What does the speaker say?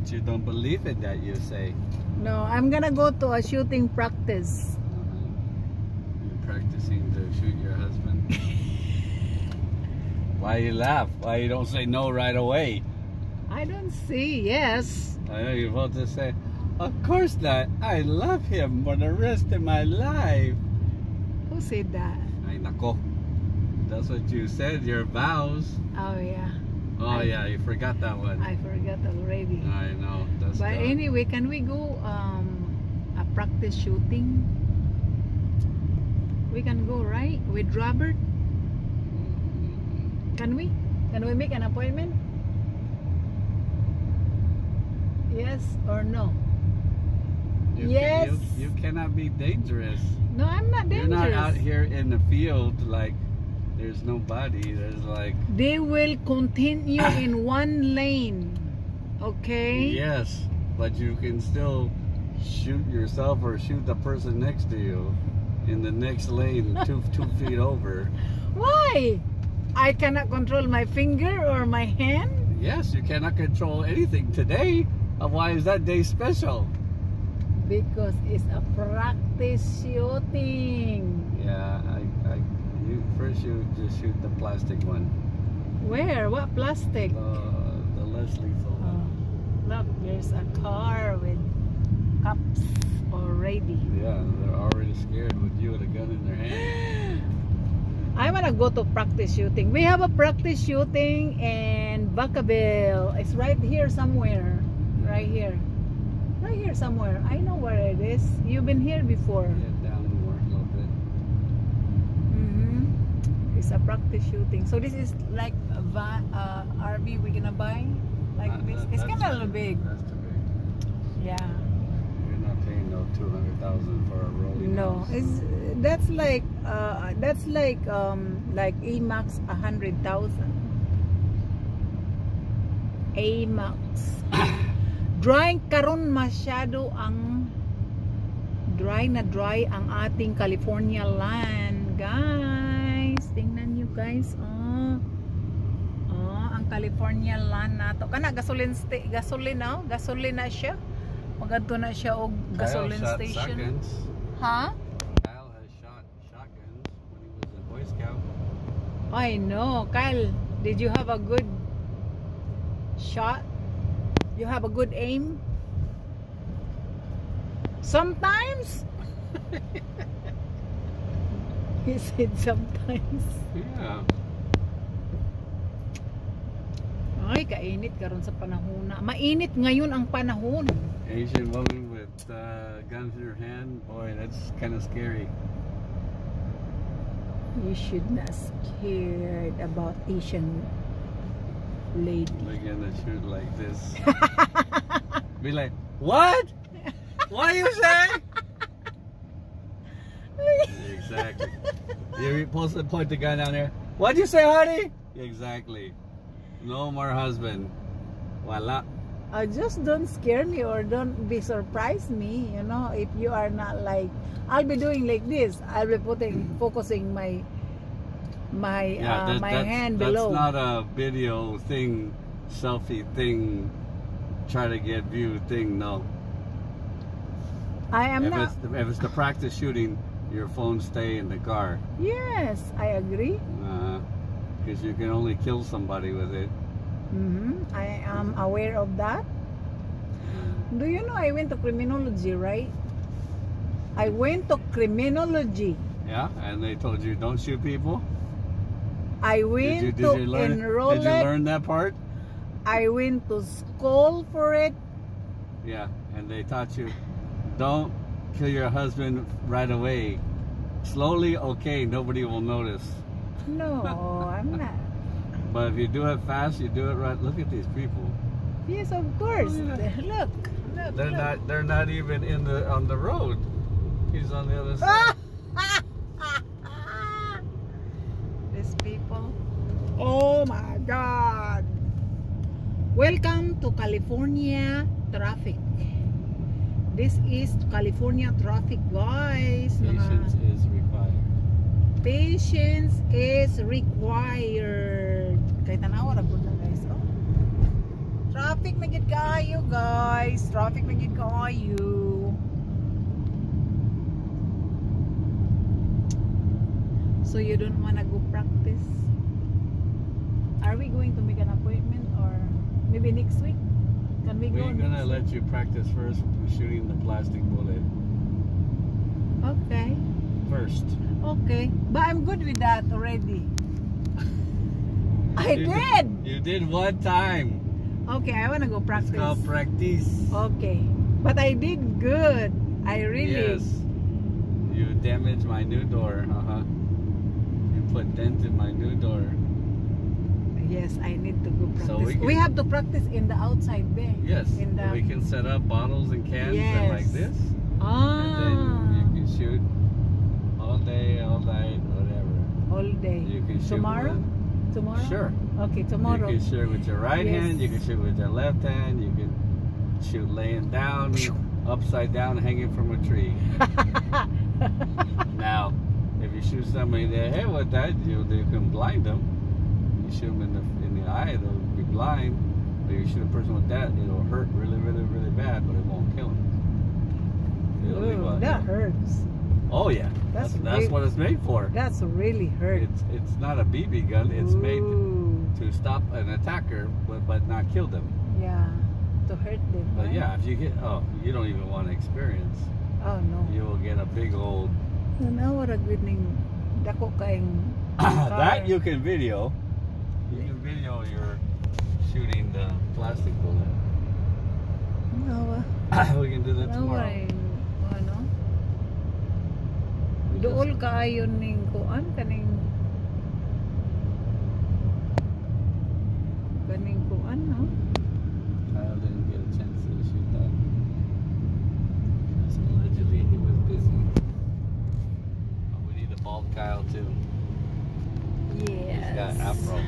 But you don't believe in that, you say. No, I'm gonna go to a shooting practice. You're practicing to shoot your husband. Why you laugh? Why you don't say no right away? I don't see. Yes. I know you're about to say, of course not. I love him for the rest of my life. Who said that? Ay nako. That's what you said, your vows. Oh yeah. Oh yeah, you forgot that one. I forgot already. I know. That's But good. anyway, can we go a practice shooting? We can go, right? With Robert? Can we? Can we make an appointment? Yes or no? Yes. You cannot be dangerous. No, I'm not dangerous. You're not out here in the field like there's nobody. There's like... They will continue in one lane. Okay? Yes, but you can still shoot yourself or shoot the person next to you in the next lane, two feet over. Why? I cannot control my finger or my hand? Yes, you cannot control anything today. Why is that day special? Because it's a practice shooting. Yeah, first you just shoot the plastic one. Where? What plastic? The less lethal one. Look, there's a car with cups already. Yeah, they're already scared with you with a gun in their hand. I wanna go to practice shooting. We have a practice shooting in Vacaville. It's right here somewhere. Right here. Right here somewhere. I know where it is. You've been here before. Get down more a little bit. It's a practice shooting. So this is like a RV we're gonna buy? Like this? It's kind of a little big. That's too big. Yeah. You're not paying no 200,000 for a rolling No, house. it's that's like AMAX 100,000. AMAX. Dry karon masyado ang dry ang ating California land, guys. Tingnan nyo, guys. Ang California land nato. Kana gasoline na siya. Magadto na siya og gasoline station. Shotguns. Huh? Kyle has shot shotguns when he was a Boy Scout. I know, Kyle. Did you have a good shot? You have a good aim? Sometimes? He said sometimes. Yeah. Ay, kainit karon sa panahon na. Mainit ngayon ang panahon. Asian woman with guns in her hand. Boy, that's kind of scary. You should not scared about Asian lady. They're gonna shoot like this. Be like, what? What do you say? Exactly. You're supposed to point the gun down there. What'd you say, honey? Exactly. No more husband. Voila. Just don't scare me or don't be surprise me. You know, if you are not like, I'll be doing like this. I'll be focusing my hand below. That's not a video thing, selfie thing, try to get view thing. No. I am not. If it's the practice shooting, your phone stay in the car. Yes, I agree. Because you can only kill somebody with it. I am aware of that. Do you know I went to criminology, right? I went to criminology. Yeah, and they told you don't shoot people. I went Did you learn that part? I went to school for it. Yeah, and they taught you don't kill your husband right away. Slowly, okay, nobody will notice. No, I'm not. But if you do it fast, you do it right. Look at these people. Yes, of course. Look. They're not even on the road. He's on the other side. These people. Oh my God. Welcome to California traffic. This is California traffic, guys. Patience is required. Patience is required. Kaya tanawa ra gud na, guys. Oh. Traffic na gid kayo, guys. Traffic na gid kayo. So you don't wanna go practice? Are we going to make an appointment or maybe next week? Can we go We're gonna next let you practice first shooting the plastic bullet. week? Okay. First. Okay. But I'm good with that already. I You did. You did one time. Okay, I wanna go It's practice. called practice. Okay. But I did good. I really. Yes. You damaged my new door. You put dent in my new door. Yes, I need to go practice. So we we can- have to practice in the outside bay. Yes. In the. We can set up bottles and cans and like Yes. this. Ah. And then you can shoot all day, all night, whatever. All day. You can shoot Tomorrow? Tomorrow? Sure. Okay, You tomorrow. can shoot with your right Yes. hand, you can shoot with your left hand, you can shoot laying down, upside down, hanging from a tree. Now, if you shoot somebody in the head with that, you can blind them. You shoot them in the eye, they'll be blind. But if you shoot a person with that, it'll hurt really, really, really bad, but it won't kill them. It'll leave Ooh, a- that hurts. Oh yeah, That's that's really- what it's made for. That's really hurt. It's not a BB gun. It's made Ooh, to stop an attacker, but not kill them. yeah, to hurt them. But right? yeah, if you get, you don't even want to experience. Oh no. You will get a big old. Nawara gud ning dako kaing That you can video. You can video your shooting the plastic bullet. Nawa. We can do that tomorrow. Ano? We just- Dool kaayon ning kuan kaning kuan no? Kyle didn't get a chance to shoot that. So allegedly he was busy. We need to bald Kyle too. Yes. He's got afro.